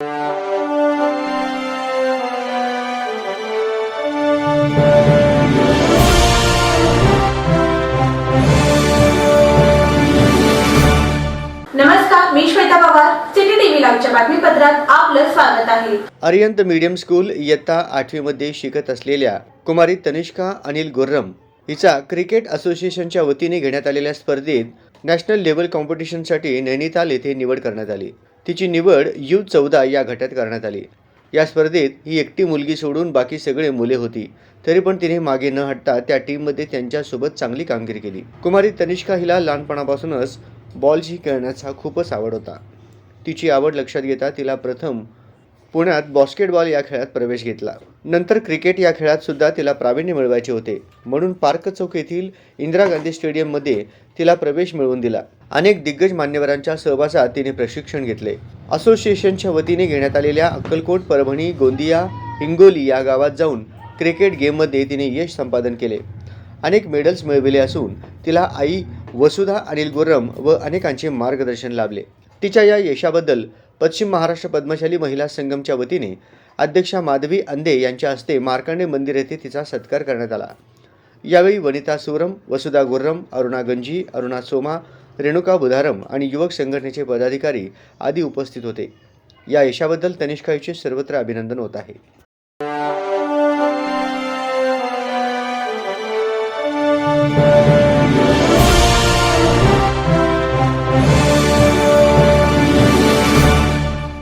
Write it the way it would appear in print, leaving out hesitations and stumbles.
नमस्कार, मी Shweta Pawar. City TV लाईव्हच्या बातमीपत्रात आपलं स्वागत आहे. अरिहंत मीडियम स्कूल इयत्ता 8वी मध्ये शिकत असलेल्या कुमारी तनिष्का अनिल गुर्रम हिचा क्रिकेट असोसिएशनच्या वतीने घेण्यात आलेल्या स्पर्धेत नॅशनल लेव्हल कॉम्पिटिशनसाठी नैनिताल येथे निवड करण्यात आली. तिची निवड U14 या गटात करण्यात आली. या स्पर्धेत ही एकटी मुलगी सोडून बाकी सगळे मुले होती. तरी पण तिने मागे न हटता त्या टीममध्ये त्यांच्यासोबत चांगली कामगिरी केली. कुमारी तनिष्का हिला लहानपणापासूनच बॉलशी खेळण्याचा खूपच आवड होता. तिची आवड लक्षात घेता तिला प्रथम पुण्यात बास्केटबॉल या खेळात प्रवेश घेतला. नंतर क्रिकेट या खेळात सुद्धा तिला प्रावीण्य मिळवायचे होते, म्हणून पार्क चौक येथील इंदिरा गांधी स्टेडियममध्ये तिला प्रवेश मिळवून दिला. अनेक दिग्गज मान्यवरांच्या सहवासात तिने प्रशिक्षण घेतले. असोसिएशनच्या वतीने घेण्यात आलेल्या अक्कलकोट, परभणी, गोंदिया, हिंगोली या गावात जाऊन क्रिकेट गेममध्ये तिने यश संपादन केले. अनेक मेडल्स मिळविले असून तिला आई वसुधा अनिल गुर्रम व अनेकांचे मार्गदर्शन लाभले. तिच्या या यशाबद्दल पश्चिम महाराष्ट्र पद्मशाली महिला संगमच्या वतीने अध्यक्षा माधवी अंदे यांच्या हस्ते मार्कंडे मंदिर येथे तिचा सत्कार करण्यात आला. यावेळी वनिता सुरम, वसुधा गुर्रम, अरुणा गंजी, अरुणा सोमा, रेणुका बुधारम आणि युवक संघटनेचे पदाधिकारी आदी उपस्थित होते. या यशाबद्दल तनिष्का हिचे सर्वत्र अभिनंदन होत आहे.